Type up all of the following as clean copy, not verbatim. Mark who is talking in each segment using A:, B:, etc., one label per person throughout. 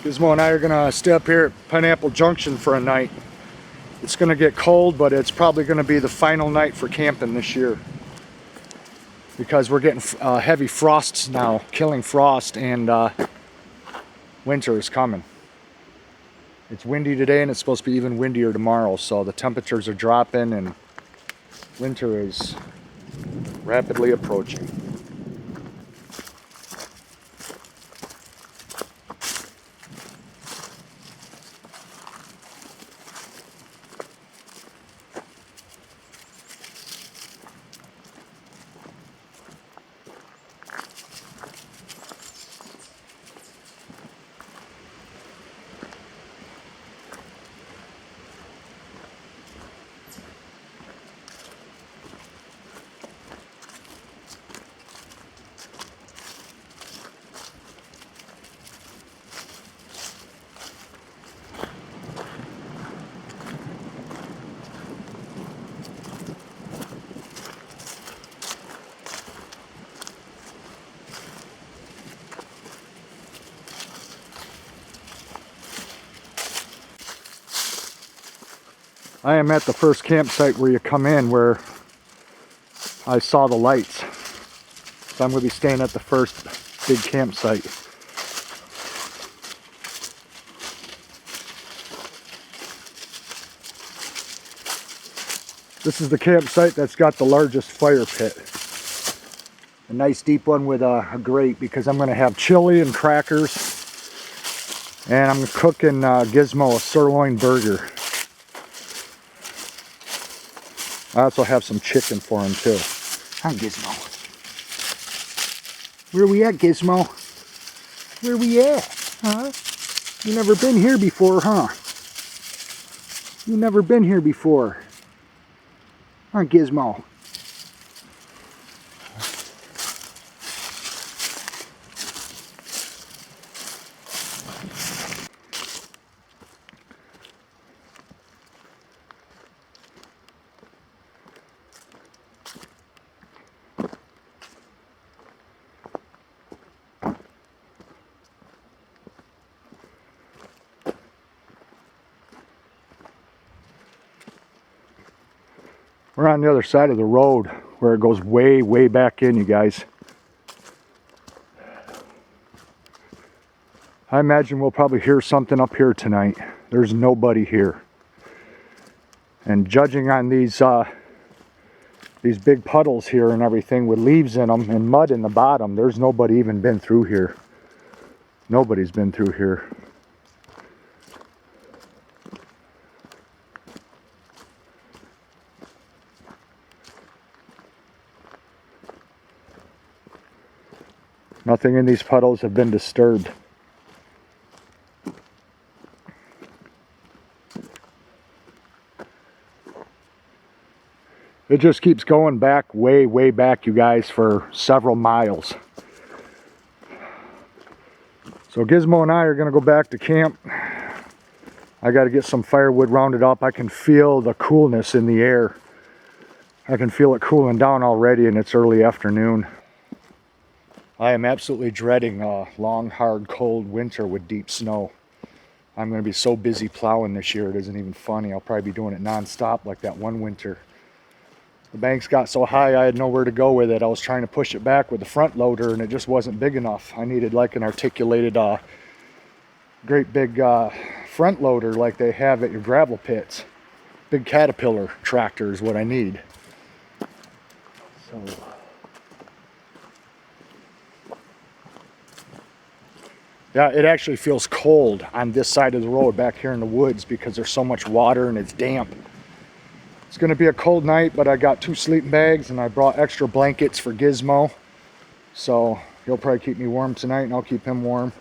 A: Gizmo and I are gonna stay up here at Pineapple Junction for a night. It's gonna get cold, but it's probably gonna be the final night for camping this year because we're getting heavy frosts now, killing frost, and winter is coming. It's windy today and it's supposed to be even windier tomorrow, so the temperatures are dropping and winter is rapidly approaching. I am at the first campsite where you come in where I saw the lights. So I'm going to be staying at the first big campsite. This is the campsite that's got the largest fire pit. A nice deep one with a grate because I'm going to have chili and crackers. And I'm cooking Gizmo a sirloin burger. I also have some chicken for him too. Hi, Gizmo. Where we at, Gizmo? Where we at? Huh? You never been here before, huh? You never been here before. Huh, Gizmo? We're on the other side of the road where it goes way, way back in, you guys. I imagine we'll probably hear something up here tonight. There's nobody here. And judging on these big puddles here and everything with leaves in them and mud in the bottom, there's nobody even been through here. Nobody's been through here. Nothing in these puddles have been disturbed. It just keeps going back, way, way back, you guys, for several miles. So Gizmo and I are going to go back to camp. I got to get some firewood rounded up. I can feel the coolness in the air. I can feel it cooling down already, and it's early afternoon. I am absolutely dreading a long, hard, cold winter with deep snow. I'm going to be so busy plowing this year, it isn't even funny. I'll probably be doing it non-stop like that one winter. The banks got so high I had nowhere to go with it. I was trying to push it back with the front loader and it just wasn't big enough. I needed like an articulated, great big front loader like they have at your gravel pits. Big Caterpillar tractor is what I need. So... yeah, it actually feels cold on this side of the road back here in the woods because there's so much water and it's damp. It's going to be a cold night, but I got 2 sleeping bags and I brought extra blankets for Gizmo. So he'll probably keep me warm tonight and I'll keep him warm.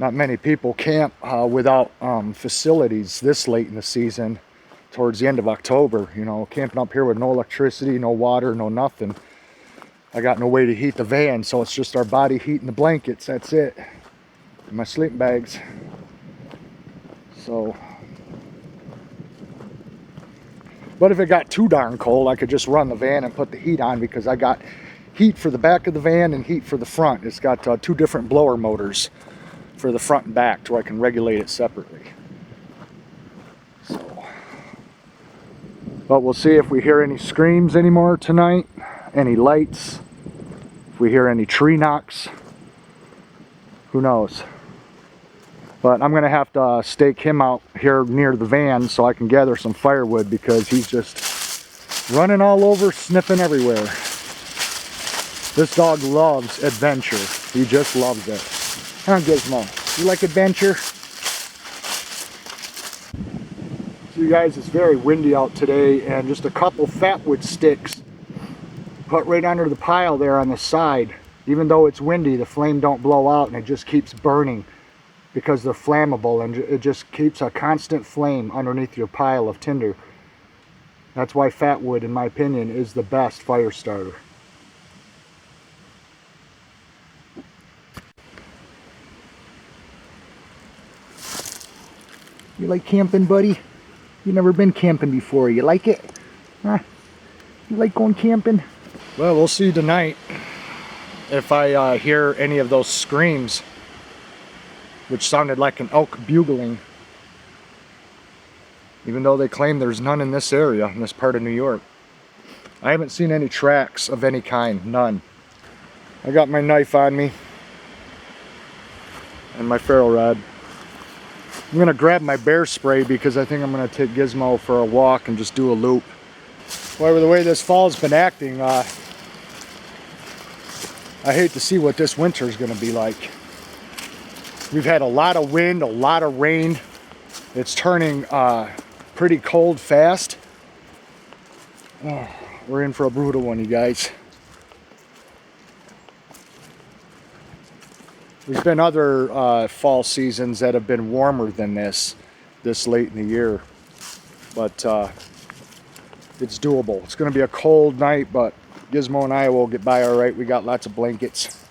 A: Not many people camp without facilities this late in the season, towards the end of October. You know, camping up here with no electricity, no water, no nothing. I got no way to heat the van, so it's just our body heat and the blankets, that's it. And my sleeping bags. So, but if it got too darn cold, I could just run the van and put the heat on because I got heat for the back of the van and heat for the front. It's got 2 different blower motors for the front and back, so I can regulate it separately. So, but we'll see if we hear any screams anymore tonight, any lights, if we hear any tree knocks. Who knows? But I'm gonna have to stake him out here near the van so I can gather some firewood, because he's just running all over, sniffing everywhere. This dog loves adventure. He just loves it. Huh, Gizmo? You like adventure? So you guys, it's very windy out today, and just a couple fatwood sticks put right under the pile there on the side. Even though it's windy, the flame don't blow out, and it just keeps burning because they're flammable, and it just keeps a constant flame underneath your pile of tinder. That's why fatwood, in my opinion, is the best fire starter. You like camping, buddy? You never been camping before. You like it? Huh? You like going camping? Well, we'll see tonight if I hear any of those screams, which sounded like an elk bugling, even though they claim there's none in this area, in this part of New York. I haven't seen any tracks of any kind, none. I got my knife on me and my ferro rod. I'm gonna grab my bear spray because I think I'm gonna take Gizmo for a walk and just do a loop. However, the way this fall's been acting, I hate to see what this winter is gonna be like. We've had a lot of wind, a lot of rain. It's turning pretty cold fast. Oh, we're in for a brutal one, you guys. There's been other fall seasons that have been warmer than this late in the year, but it's doable. It's going to be a cold night, but Gizmo and I will get by all right. We got lots of blankets.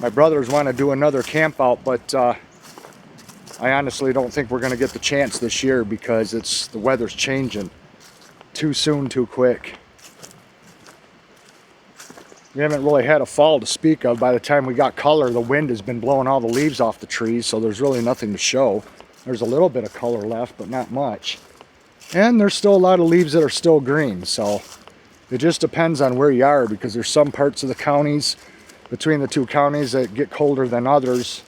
A: My brothers want to do another camp out, but I honestly don't think we're going to get the chance this year because the weather's changing too soon, too quick. We haven't really had a fall to speak of. By the time we got color, the wind has been blowing all the leaves off the trees, so there's really nothing to show. There's a little bit of color left, but not much. And there's still a lot of leaves that are still green, so it just depends on where you are, because there's some parts of the counties, between the 2 counties, that get colder than others.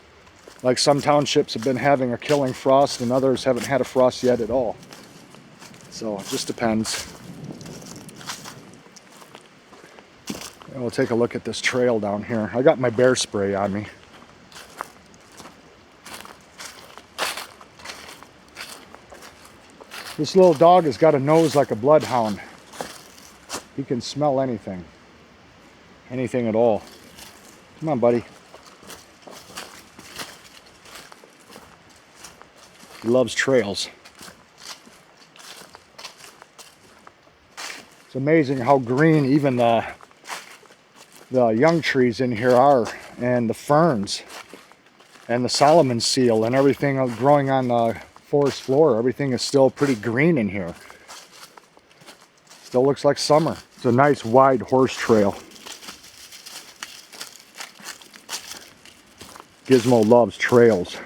A: Like some townships have been having a killing frost, and others haven't had a frost yet at all. So it just depends. And we'll take a look at this trail down here. I got my bear spray on me. This little dog has got a nose like a bloodhound. He can smell anything. Anything at all. Come on, buddy. He loves trails. It's amazing how green even the young trees in here are, and the ferns and the Solomon seal and everything growing on the forest floor. Everything is still pretty green in here. Still looks like summer. It's a nice wide horse trail. Gizmo loves trails.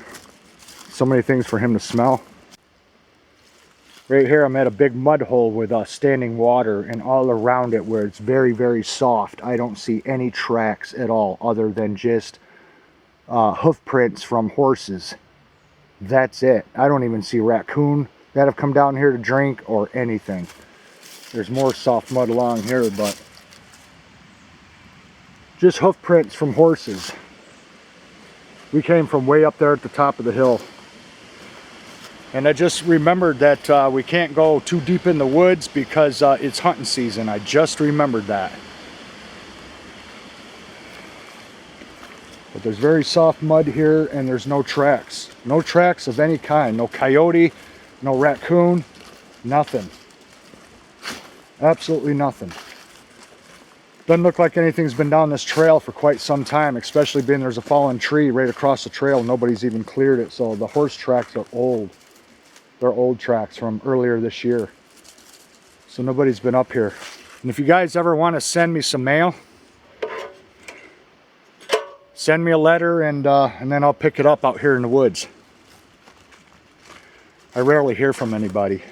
A: So many things for him to smell. Right here I'm at a big mud hole with standing water, and all around it where it's very, very soft, I don't see any tracks at all other than just hoof prints from horses. That's it. I don't even see raccoon that have come down here to drink or anything. There's more soft mud along here, but just hoof prints from horses. We came from way up there at the top of the hill. And I just remembered that we can't go too deep in the woods because it's hunting season. I just remembered that. But there's very soft mud here, and there's no tracks. No tracks of any kind. No coyote, no raccoon, nothing. Absolutely nothing. Doesn't look like anything's been down this trail for quite some time, especially being there's a fallen tree right across the trail. Nobody's even cleared it, so the horse tracks are old. They're old tracks from earlier this year. So nobody's been up here. And if you guys ever want to send me some mail, send me a letter, and then I'll pick it up out here in the woods. I rarely hear from anybody.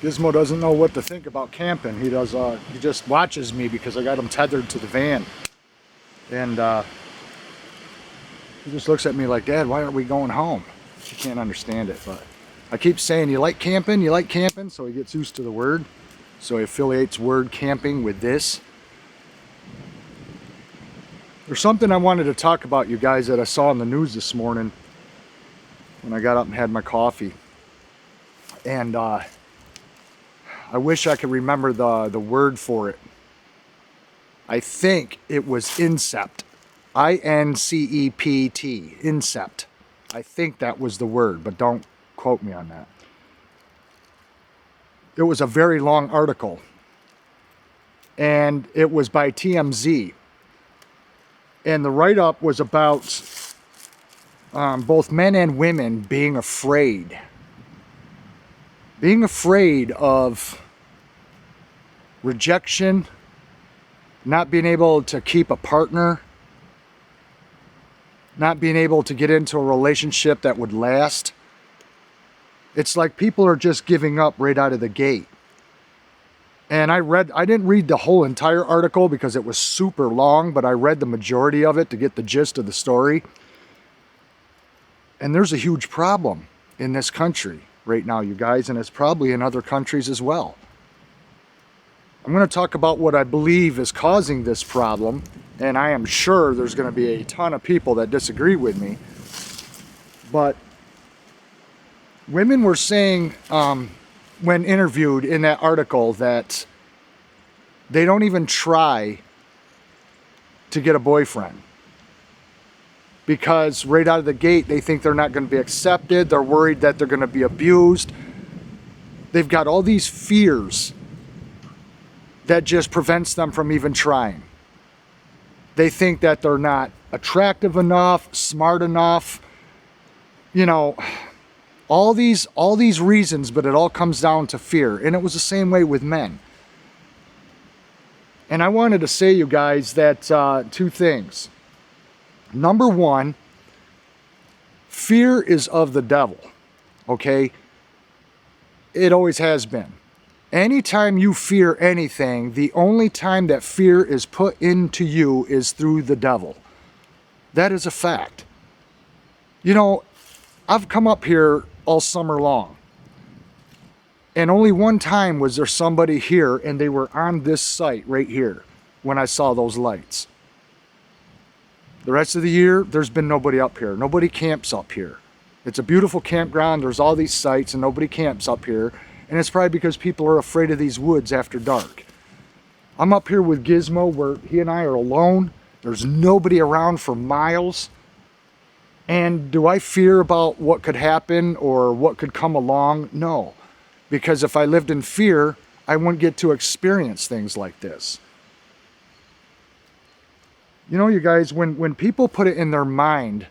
A: Gizmo doesn't know what to think about camping. He just watches me because I got him tethered to the van. And he just looks at me like, Dad, why aren't we going home? He can't understand it, but I keep saying, you like camping? You like camping? So he gets used to the word. So he affiliates word camping with this. There's something I wanted to talk about, you guys, that I saw in the news this morning when I got up and had my coffee. And I wish I could remember the word for it. I think it was incept. I-N-C-E-P-T. Incept. I think that was the word, but don't quote me on that. It was a very long article. And it was by TMZ. And the write-up was about both men and women being afraid. Being afraid of rejection, not being able to keep a partner, not being able to get into a relationship that would last. It's like people are just giving up right out of the gate. And I didn't read the whole entire article because it was super long, but I read the majority of it to get the gist of the story. And there's a huge problem in this country right now, you guys, and it's probably in other countries as well. I'm going to talk about what I believe is causing this problem, and I am sure there's going to be a ton of people that disagree with me. But women were saying, when interviewed in that article, that they don't even try to get a boyfriend. Because right out of the gate, they think they're not going to be accepted. They're worried that they're going to be abused. They've got all these fears that just prevents them from even trying. They think that they're not attractive enough, smart enough, you know, all these reasons, but it all comes down to fear. And it was the same way with men. And I wanted to say, you guys, that two things. Number one, fear is of the devil, okay? It always has been. Anytime you fear anything, the only time that fear is put into you is through the devil. That is a fact. You know, I've come up here all summer long, and only one time was there somebody here, and they were on this site right here when I saw those lights. The rest of the year, there's been nobody up here. Nobody camps up here. It's a beautiful campground. There's all these sites and nobody camps up here. And it's probably because people are afraid of these woods after dark. I'm up here with Gizmo where he and I are alone. There's nobody around for miles. And do I fear about what could happen or what could come along? No. Because if I lived in fear, I wouldn't get to experience things like this. You know, you guys, when people put it in their mind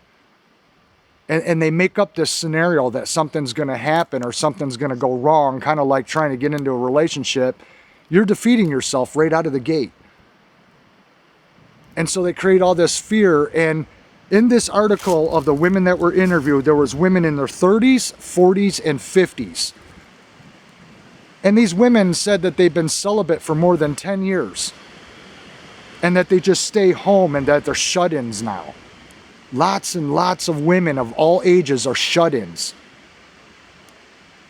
A: and they make up this scenario that something's going to happen or something's going to go wrong, kind of like trying to get into a relationship, you're defeating yourself right out of the gate. And so they create all this fear. And in this article of the women that were interviewed, there was women in their 30s, 40s, and 50s. And these women said that they've been celibate for more than 10 years. And that they just stay home and that they're shut-ins now. Lots and lots of women of all ages are shut-ins.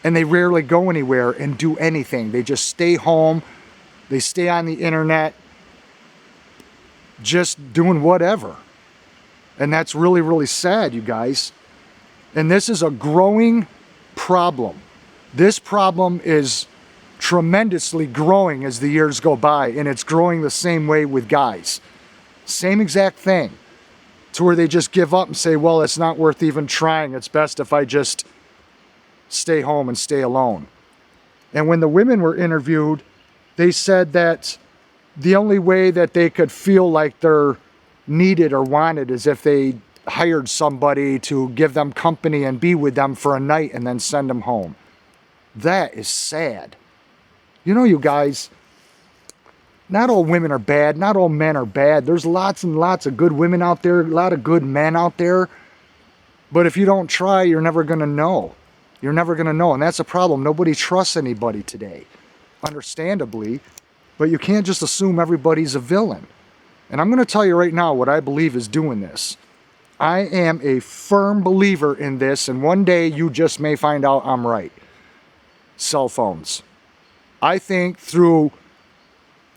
A: And they rarely go anywhere and do anything. They just stay home. They stay on the internet. Just doing whatever. And that's really, really sad, you guys. And this is a growing problem. This problem is tremendously growing as the years go by, and it's growing the same way with guys. Same exact thing. To where they just give up and say, well, it's not worth even trying. It's best if I just stay home and stay alone. And when the women were interviewed, they said that the only way that they could feel like they're needed or wanted is if they hired somebody to give them company and be with them for a night and then send them home. That is sad. You know, you guys, not all women are bad. Not all men are bad. There's lots and lots of good women out there, a lot of good men out there. But if you don't try, you're never going to know. You're never going to know. And that's a problem. Nobody trusts anybody today, understandably. But you can't just assume everybody's a villain. And I'm going to tell you right now what I believe is doing this. I am a firm believer in this, and one day you just may find out I'm right. Cell phones. I think through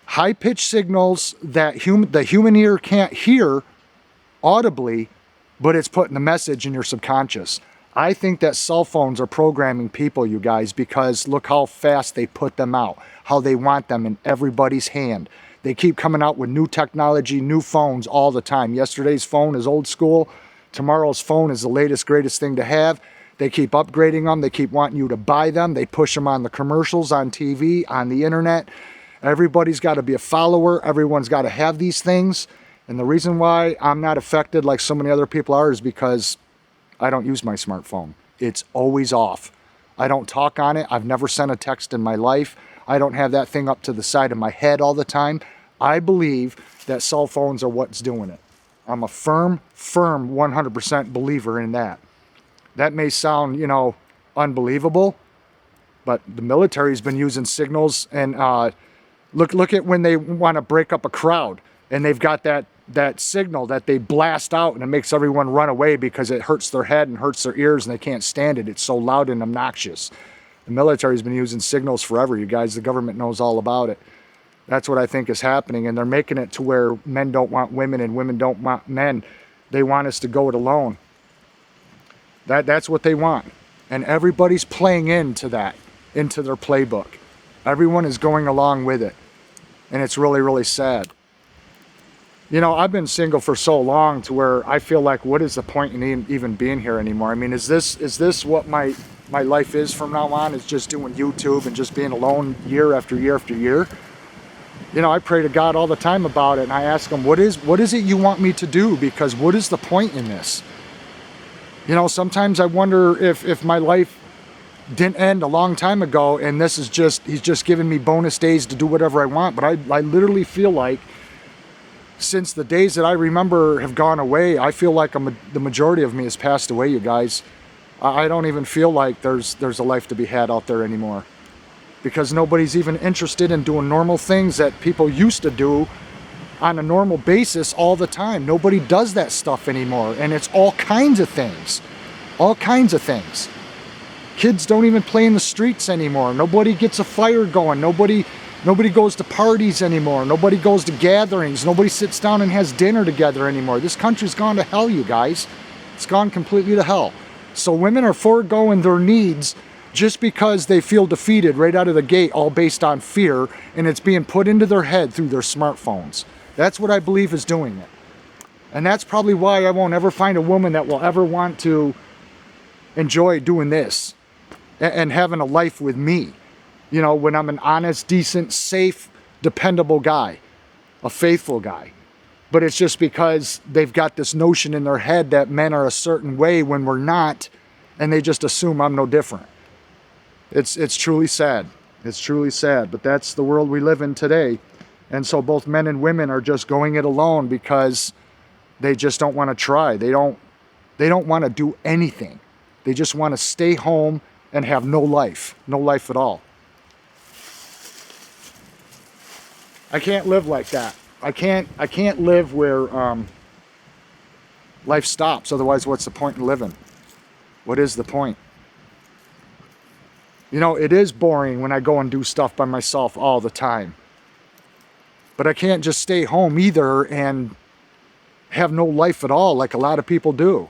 A: high-pitched signals that the human ear can't hear audibly, but it's putting the message in your subconscious. I think that cell phones are programming people, you guys, because look how fast they put them out, how they want them in everybody's hand. They keep coming out with new technology, new phones all the time. Yesterday's phone is old school. Tomorrow's phone is the latest, greatest thing to have. They keep upgrading them. They keep wanting you to buy them. They push them on the commercials, on TV, on the internet. Everybody's got to be a follower. Everyone's got to have these things. And the reason why I'm not affected like so many other people are is because I don't use my smartphone. It's always off. I don't talk on it. I've never sent a text in my life. I don't have that thing up to the side of my head all the time. I believe that cell phones are what's doing it. I'm a firm 100% believer in that. That may sound, you know, unbelievable, but the military's been using signals. And look at when they want to break up a crowd, and they've got that signal that they blast out, and it makes everyone run away because it hurts their head and hurts their ears, and they can't stand it. It's so loud and obnoxious. The military's been using signals forever, you guys. The government knows all about it. That's what I think is happening, and they're making it to where men don't want women and women don't want men. They want us to go it alone. That's what they want. And everybody's playing into that, into their playbook. Everyone is going along with it. And it's really, really sad. You know, I've been single for so long to where I feel like, what is the point in even being here anymore? I mean, is this what my life is from now on? Is just doing YouTube and just being alone year after year after year? You know, I pray to God all the time about it, and I ask him, what is it you want me to do? Because what is the point in this? You know, sometimes I wonder if my life didn't end a long time ago, and this is just, he's just giving me bonus days to do whatever I want. But I literally feel like since the days that I remember have gone away, I feel like the majority of me has passed away, you guys. I don't even feel like there's a life to be had out there anymore. Because nobody's even interested in doing normal things that people used to do on a normal basis all the time. Nobody does that stuff anymore. And it's all kinds of things. All kinds of things. Kids don't even play in the streets anymore. Nobody gets a fire going. Nobody goes to parties anymore. Nobody goes to gatherings. Nobody sits down and has dinner together anymore. This country's gone to hell, you guys. It's gone completely to hell. So women are foregoing their needs just because they feel defeated right out of the gate, all based on fear, and it's being put into their head through their smartphones. That's what I believe is doing it. And that's probably why I won't ever find a woman that will ever want to enjoy doing this and having a life with me. You know, when I'm an honest, decent, safe, dependable guy, a faithful guy. But it's just because they've got this notion in their head that men are a certain way when we're not, and they just assume I'm no different. It's truly sad. It's truly sad, but that's the world we live in today. And so both men and women are just going it alone because they just don't want to try. They don't want to do anything. They just want to stay home and have no life at all. I can't live like that. I can't live where life stops. Otherwise, what's the point in living? What is the point? You know, it is boring when I go and do stuff by myself all the time. But I can't just stay home either and have no life at all like a lot of people do.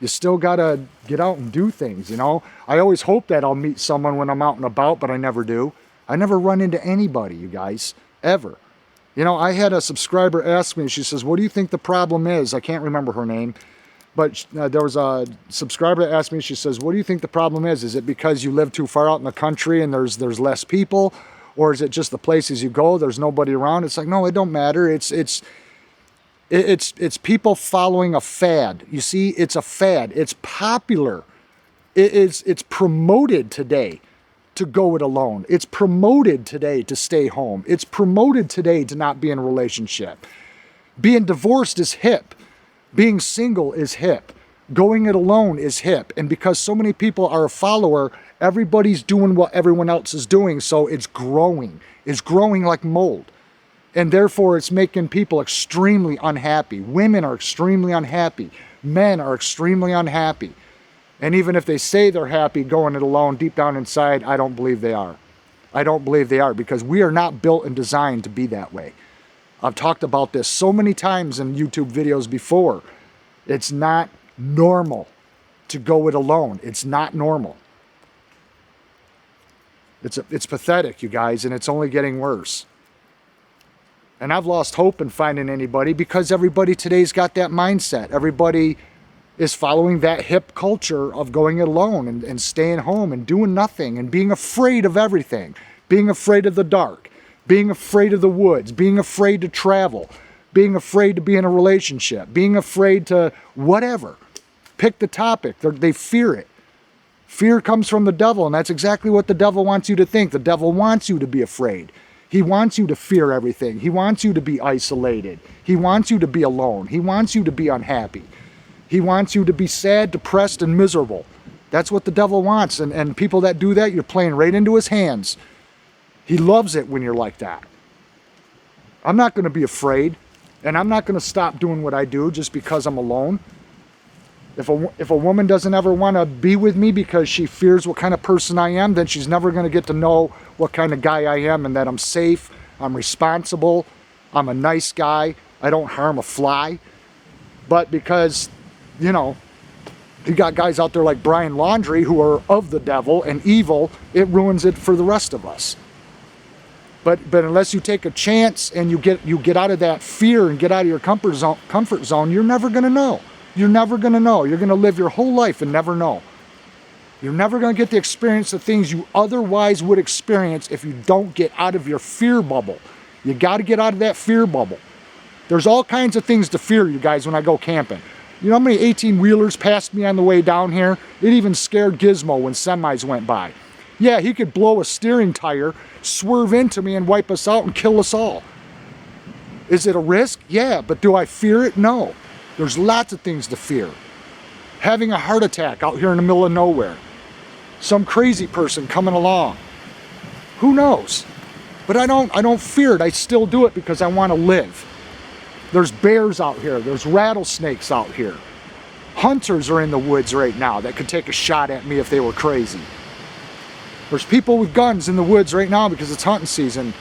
A: You still gotta get out and do things, you know? I always hope that I'll meet someone when I'm out and about, but I never do. I never run into anybody, you guys, ever. You know, I had a subscriber ask me, she says, what do you think the problem is? I can't remember her name, but there was a subscriber that asked me, she says, what do you think the problem is? Is it because you live too far out in the country and there's less people? Or is it just the places you go, there's nobody around? It's like, no, it don't matter. It's people following a fad. You see, it's a fad. It's popular. It's promoted today to go it alone. It's promoted today to stay home. It's promoted today to not be in a relationship. Being divorced is hip. Being single is hip. Going it alone is hip. And because so many people are a follower, everybody's doing what everyone else is doing. So it's growing. It's growing like mold. And therefore, it's making people extremely unhappy. Women are extremely unhappy. Men are extremely unhappy. And even if they say they're happy going it alone, deep down inside, I don't believe they are. I don't believe they are, because we are not built and designed to be that way. I've talked about this so many times in YouTube videos before. It's not normal to go it alone. It's not normal. It's pathetic, you guys, and it's only getting worse. And I've lost hope in finding anybody because everybody today's got that mindset. Everybody is following that hip culture of going it alone and staying home and doing nothing and being afraid of everything. Being afraid of the dark, being afraid of the woods, being afraid to travel, being afraid to be in a relationship, being afraid to whatever. Pick the topic. They fear it. Fear comes from the devil, and that's exactly what the devil wants you to think. The devil wants you to be afraid. He wants you to fear everything. He wants you to be isolated. He wants you to be alone. He wants you to be unhappy. He wants you to be sad, depressed, and miserable. That's what the devil wants. And people that do that, you're playing right into his hands. He loves it when you're like that. I'm not going to be afraid, and I'm not going to stop doing what I do just because I'm alone. If a woman doesn't ever want to be with me because she fears what kind of person I am, then she's never going to get to know what kind of guy I am, and that I'm safe, I'm responsible, I'm a nice guy, I don't harm a fly. But because, you know, you got guys out there like Brian Laundrie who are of the devil and evil, it ruins it for the rest of us. But unless you take a chance and you get out of that fear and get out of your comfort zone, you're never going to know. You're never going to know. You're going to live your whole life and never know. You're never going to get to experience the things you otherwise would experience if you don't get out of your fear bubble. You got to get out of that fear bubble. There's all kinds of things to fear, you guys, when I go camping. You know how many 18-wheelers passed me on the way down here? It even scared Gizmo when semis went by. Yeah, he could blow a steering tire, swerve into me, and wipe us out and kill us all. Is it a risk? Yeah, but do I fear it? No. There's lots of things to fear. Having a heart attack out here in the middle of nowhere. Some crazy person coming along. Who knows? But I don't fear it. I still do it because I want to live. There's bears out here. There's rattlesnakes out here. Hunters are in the woods right now that could take a shot at me if they were crazy. There's people with guns in the woods right now because it's hunting season.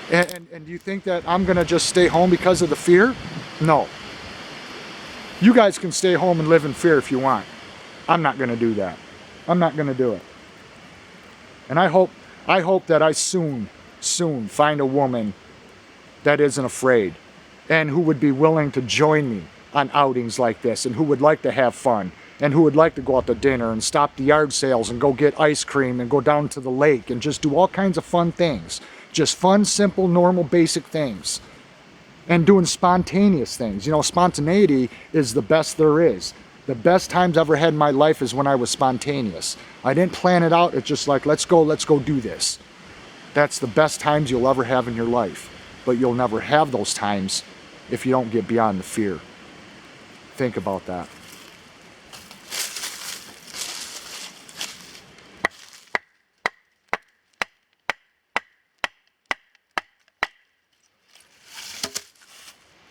A: And do you think that I'm going to just stay home because of the fear? No. You guys can stay home and live in fear if you want. I'm not going to do that. I'm not going to do it. And I hope that I soon find a woman that isn't afraid and who would be willing to join me on outings like this and who would like to have fun and who would like to go out to dinner and stop the yard sales and go get ice cream and go down to the lake and just do all kinds of fun things. Just fun, simple, normal, basic things. And doing spontaneous things. You know, spontaneity is the best there is. The best times I've ever had in my life is when I was spontaneous. I didn't plan it out. It's just like, let's go do this. That's the best times you'll ever have in your life. But you'll never have those times if you don't get beyond the fear. Think about that.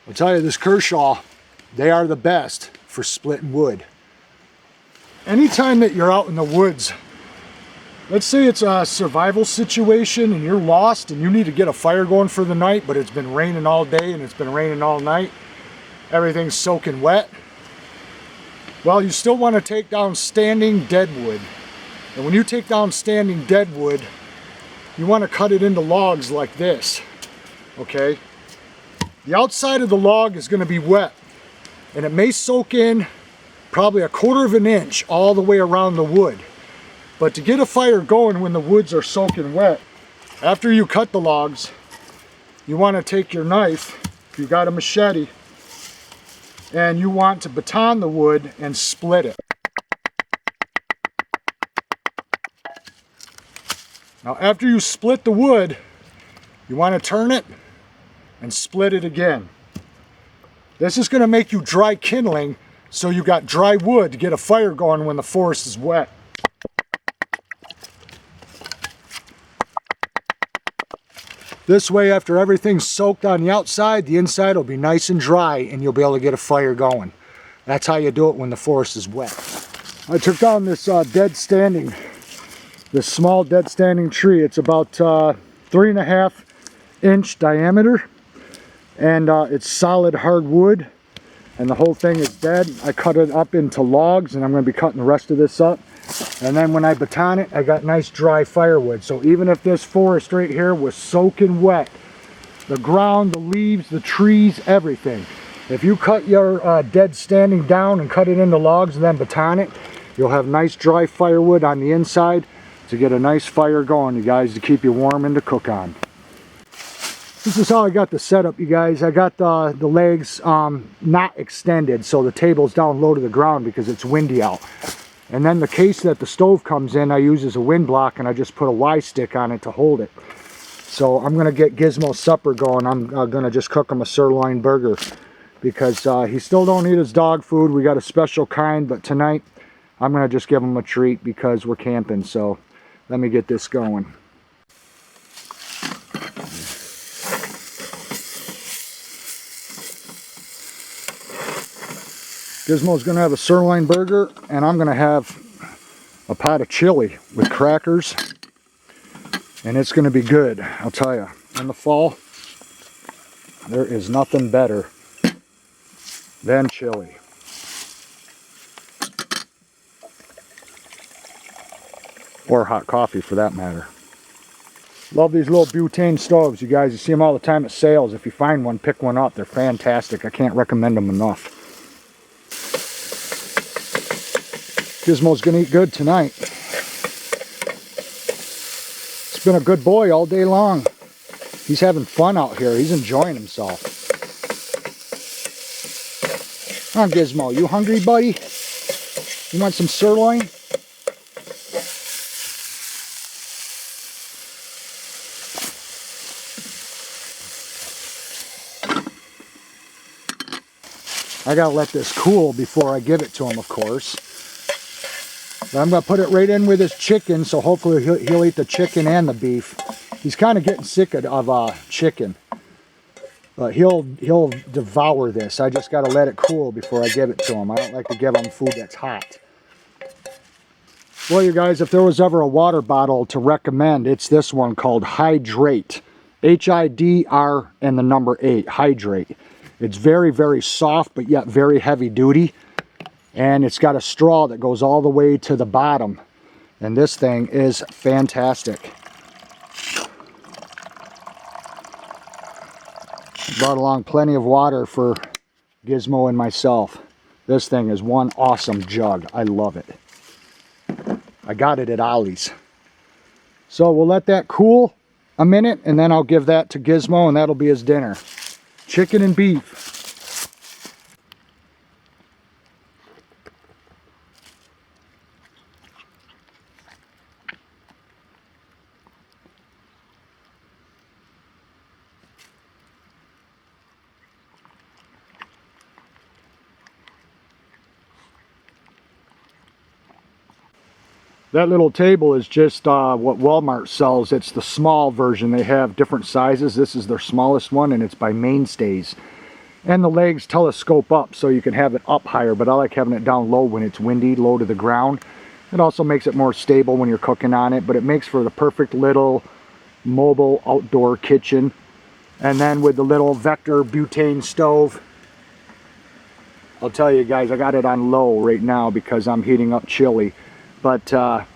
A: I'll tell you, this Kershaw, they are the best for splitting wood. Anytime that you're out in the woods, let's say it's a survival situation and you're lost and you need to get a fire going for the night, but it's been raining all day and it's been raining all night. Everything's soaking wet. Well, you still want to take down standing dead wood. And when you take down standing dead wood, you want to cut it into logs like this, okay? The outside of the log is going to be wet, and it may soak in probably 1/4 of an inch all the way around the wood. But to get a fire going when the woods are soaking wet, after you cut the logs, you want to take your knife, if you got a machete, and you want to baton the wood and split it. Now after you split the wood, you want to turn it and split it again. This is going to make you dry kindling, so you got dry wood to get a fire going when the forest is wet. This way, after everything's soaked on the outside, the inside will be nice and dry and you'll be able to get a fire going. That's how you do it when the forest is wet. I took down this this small dead standing tree. It's about 3.5 inch diameter, and it's solid hardwood, and the whole thing is dead. I cut it up into logs, and I'm going to be cutting the rest of this up. And then when I baton it, I got nice dry firewood. So even if this forest right here was soaking wet, the ground, the leaves, the trees, everything, if you cut your dead standing down and cut it into logs and then baton it, you'll have nice dry firewood on the inside to get a nice fire going, you guys, to keep you warm and to cook on. This is how I got the setup, you guys. I got the legs not extended, so the table's down low to the ground because it's windy out. And then the case that the stove comes in, I use as a wind block, and I just put a Y-stick on it to hold it. So I'm going to get Gizmo's supper going. I'm going to just cook him a sirloin burger because he still don't eat his dog food. We got a special kind, but tonight I'm going to just give him a treat because we're camping. So let me get this going. Gizmo's going to have a sirloin burger, and I'm going to have a pot of chili with crackers, and it's going to be good, I'll tell you. In the fall, there is nothing better than chili. Or hot coffee, for that matter. Love these little butane stoves, you guys. You see them all the time at sales. If you find one, pick one up. They're fantastic. I can't recommend them enough. Gizmo's gonna eat good tonight. It's been a good boy all day long. He's having fun out here. He's enjoying himself. Come on, Gizmo. You hungry, buddy? You want some sirloin? I gotta let this cool before I give it to him, of course. But I'm going to put it right in with his chicken, so hopefully he'll eat the chicken and the beef. He's kind of getting sick of chicken. But he'll devour this. I just got to let it cool before I give it to him. I don't like to give him food that's hot. Well, you guys, if there was ever a water bottle to recommend, it's this one called Hydrate. H-I-D-R and the number 8. Hydrate. It's very, very soft, but yet very heavy duty. And it's got a straw that goes all the way to the bottom. And this thing is fantastic. Brought along plenty of water for Gizmo and myself. This thing is one awesome jug. I love it. I got it at Ollie's. So we'll let that cool a minute, and then I'll give that to Gizmo, and that'll be his dinner. Chicken and beef. That little table is just what Walmart sells. It's the small version. They have different sizes. This is their smallest one, and it's by Mainstays. And the legs telescope up, so you can have it up higher, but I like having it down low when it's windy, low to the ground. It also makes it more stable when you're cooking on it, but it makes for the perfect little mobile outdoor kitchen. And then with the little Vector butane stove, I'll tell you guys, I got it on low right now because I'm heating up chili. But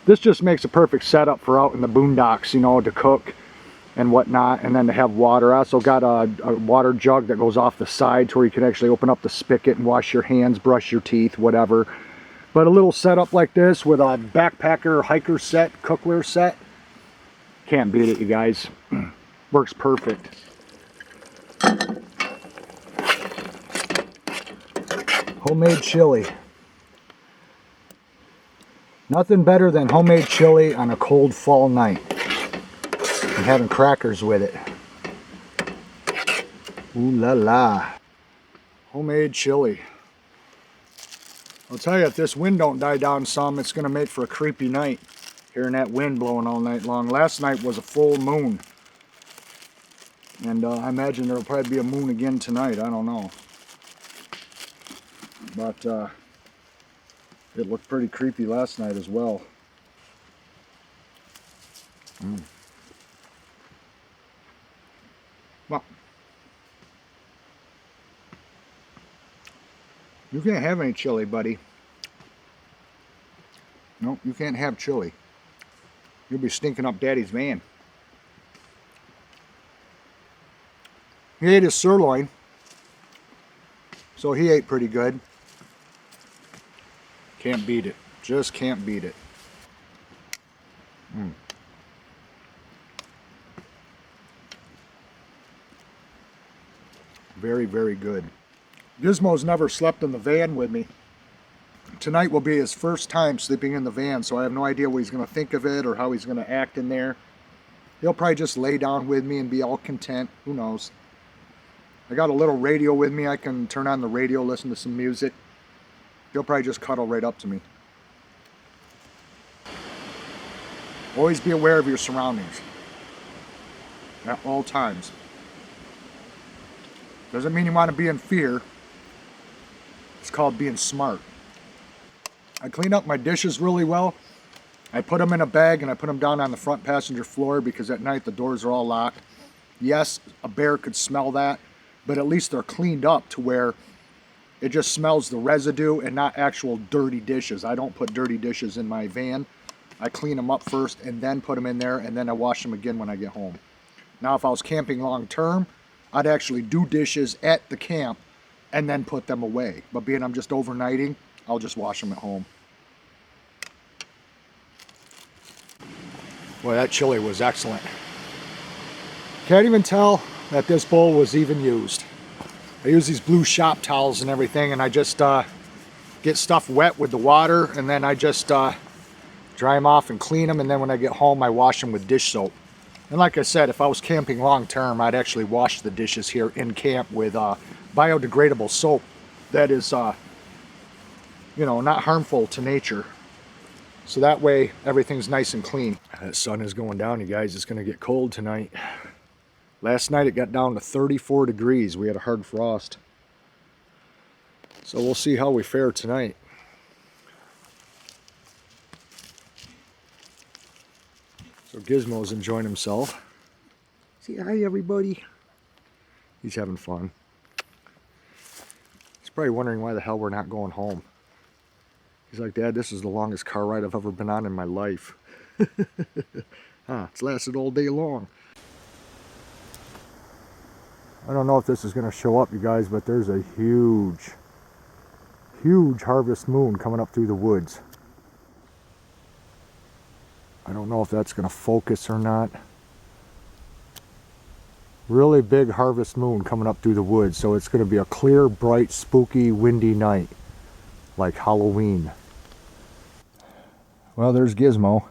A: this just makes a perfect setup for out in the boondocks, you know, to cook and whatnot, and then to have water. I also got a water jug that goes off the side to where you can actually open up the spigot and wash your hands, brush your teeth, whatever. But a little setup like this with a backpacker hiker set, cookware set, can't beat it, you guys. Works perfect. Homemade chili. Nothing better than homemade chili on a cold fall night and having crackers with it. Ooh la la. Homemade chili. I'll tell you, if this wind don't die down some, it's going to make for a creepy night. Hearing that wind blowing all night long. Last night was a full moon. And I imagine there'll probably be a moon again tonight. I don't know. But it looked pretty creepy last night as well. Well, you can't have any chili, buddy. No, you can't have chili. You'll be stinking up Daddy's van. He ate his sirloin, so he ate pretty good. Can't beat it. Just can't beat it. Very, very good. Gizmo's never slept in the van with me. Tonight will be his first time sleeping in the van, so I have no idea what he's going to think of it or how he's going to act in there. He'll probably just lay down with me and be all content. Who knows? I got a little radio with me. I can turn on the radio, listen to some music. He'll probably just cuddle right up to me. Always be aware of your surroundings at all times. Doesn't mean you want to be in fear. It's called being smart. I clean up my dishes really well. I put them in a bag and I put them down on the front passenger floor because at night the doors are all locked. Yes, a bear could smell that, but at least they're cleaned up to where it just smells the residue and not actual dirty dishes. I don't put dirty dishes in my van. I clean them up first and then put them in there, and then I wash them again when I get home. Now, if I was camping long term, I'd actually do dishes at the camp and then put them away. But being I'm just overnighting, I'll just wash them at home. Boy, that chili was excellent. Can't even tell that this bowl was even used. I use these blue shop towels and everything, and I just get stuff wet with the water, and then I just dry them off and clean them, and then when I get home I wash them with dish soap. And like I said, if I was camping long term, I'd actually wash the dishes here in camp with biodegradable soap that is not harmful to nature. So that way everything's nice and clean. That sun is going down, you guys. It's going to get cold tonight. Last night it got down to 34 degrees. We had a hard frost. So we'll see how we fare tonight. So Gizmo's enjoying himself. Say hi, everybody. He's having fun. He's probably wondering why the hell we're not going home. He's like, Dad, this is the longest car ride I've ever been on in my life. It's lasted all day long. I don't know if this is going to show up, you guys, but there's a huge huge harvest moon coming up through the woods. I don't know if that's going to focus or not. Really big harvest moon coming up through the woods, so it's going to be a clear, bright, spooky, windy night, like Halloween. Well, there's Gizmo.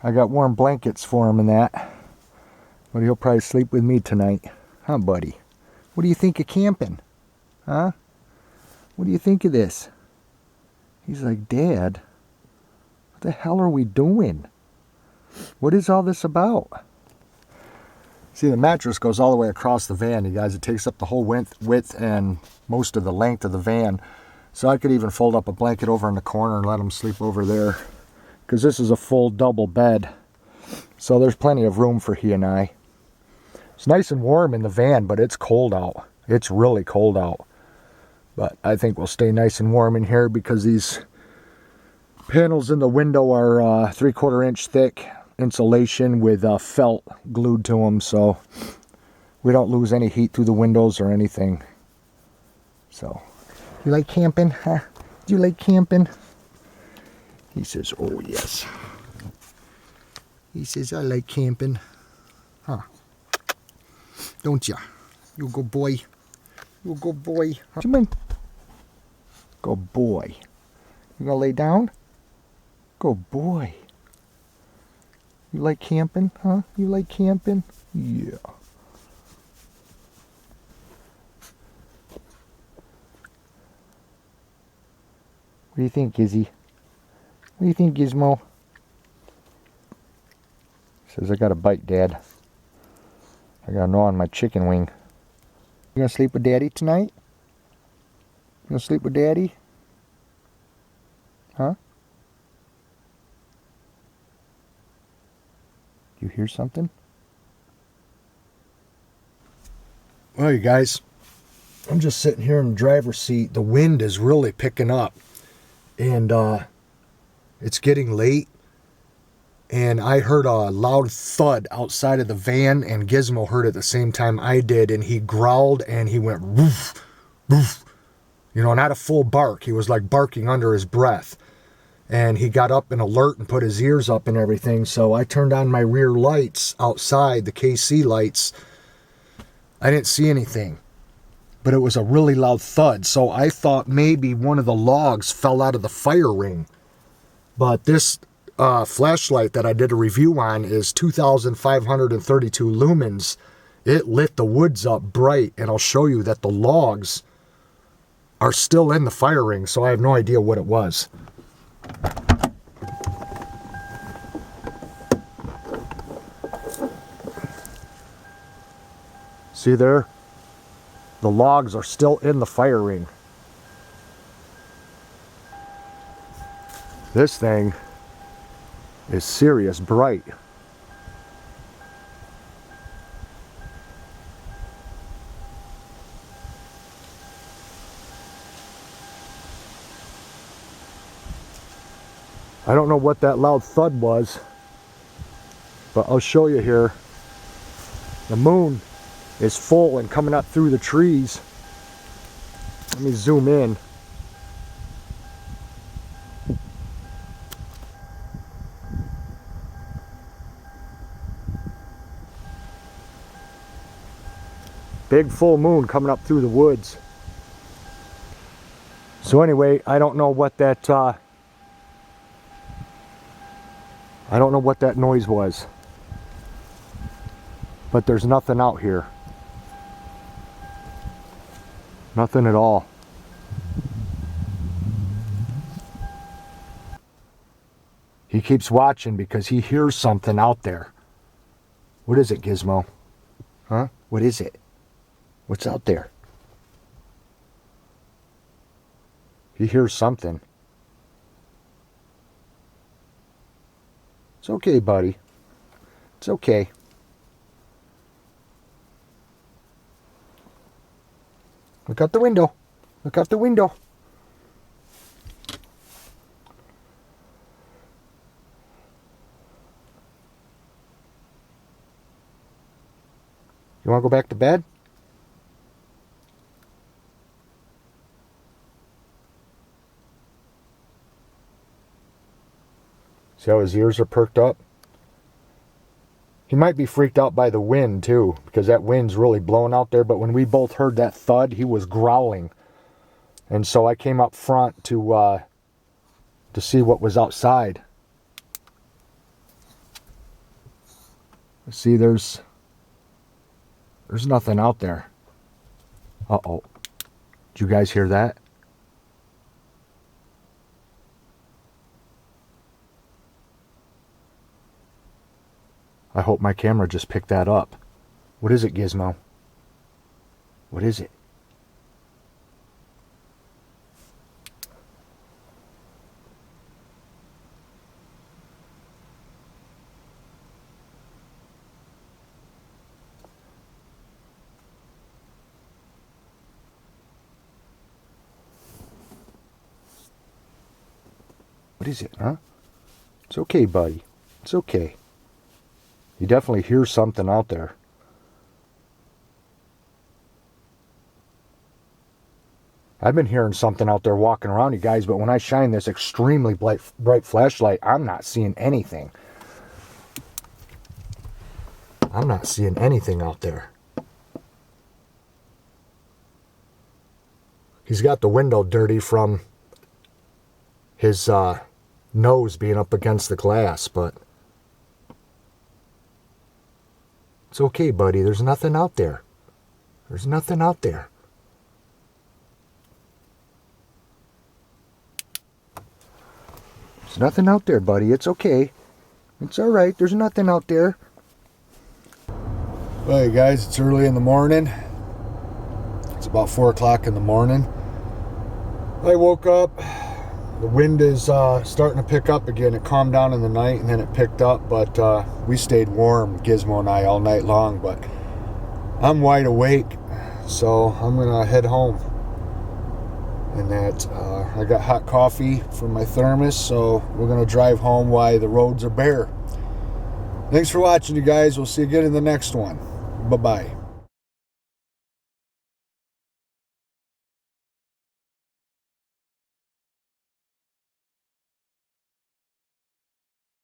A: I got warm blankets for him and that, but he'll probably sleep with me tonight. Huh, buddy? What do you think of camping? Huh? What do you think of this? He's like, Dad, what the hell are we doing? What is all this about? See, the mattress goes all the way across the van, you guys. It takes up the whole width and most of the length of the van. So I could even fold up a blanket over in the corner and let him sleep over there, because this is a full double bed. So there's plenty of room for he and I. It's nice and warm in the van, but it's cold out. It's really cold out. But I think we'll stay nice and warm in here because these panels in the window are 3/4 inch thick insulation with felt glued to them, so we don't lose any heat through the windows or anything. So, you like camping, huh? Do you like camping? He says, oh yes. He says, I like camping. Huh? Don't ya? You go boy. You go boy. Huh? Come on. Go boy. You gonna lay down? Go boy. You like camping, huh? You like camping? Yeah. What do you think, Gizzy? What do you think, Gizmo? Says, I got a bite, Dad. I got a gnaw on my chicken wing. You gonna sleep with Daddy tonight? You gonna sleep with Daddy? Huh? You hear something? Well, you guys, I'm just sitting here in the driver's seat. The wind is really picking up, and it's getting late, and I heard a loud thud outside of the van, and Gizmo heard it at the same time I did, and he growled and he went woof, woof. You know, not a full bark. He was like barking under his breath. And he got up and alert and put his ears up and everything. So I turned on my rear lights outside, the KC lights. I didn't see anything, but it was a really loud thud. So I thought maybe one of the logs fell out of the fire ring. But this flashlight that I did a review on is 2,532 lumens. It lit the woods up bright, and I'll show you that the logs are still in the fire ring. So I have no idea what it was. See there? The logs are still in the fire ring. This thing is serious bright. I don't know what that loud thud was, but I'll show you here. The moon is full and coming up through the trees. Let me zoom in. Big full moon coming up through the woods. So anyway, I don't know what that noise was, but there's nothing out here. Nothing at all. He keeps watching because he hears something out there. What is it, Gizmo? Huh? What is it? What's out there? He hears something. It's okay, buddy. It's okay. Look out the window. Look out the window. You want to go back to bed? See how his ears are perked up? He might be freaked out by the wind too, because that wind's really blowing out there. But when we both heard that thud, he was growling. And so I came up front to see what was outside. See, there's nothing out there. Uh-oh. Did you guys hear that? I hope my camera just picked that up. What is it, Gizmo? What is it? What is it, huh? It's okay, buddy. It's okay. You definitely hear something out there. I've been hearing something out there walking around, you guys, but when I shine this extremely bright flashlight, I'm not seeing anything. I'm not seeing anything out there. He's got the window dirty from his nose being up against the glass, but it's okay, buddy. There's nothing out there. There's nothing out there. There's nothing out there, buddy. It's okay. It's all right. There's nothing out there. Well, you guys, it's early in the morning. It's about 4 o'clock in the morning. I woke up. The wind is starting to pick up again. It calmed down in the night and then it picked up, but we stayed warm, Gizmo and I, all night long. But I'm wide awake, so I'm gonna head home. And that I got hot coffee from my thermos, so we're gonna drive home while the roads are bare. Thanks for watching, you guys. We'll see you again in the next one. Bye-bye.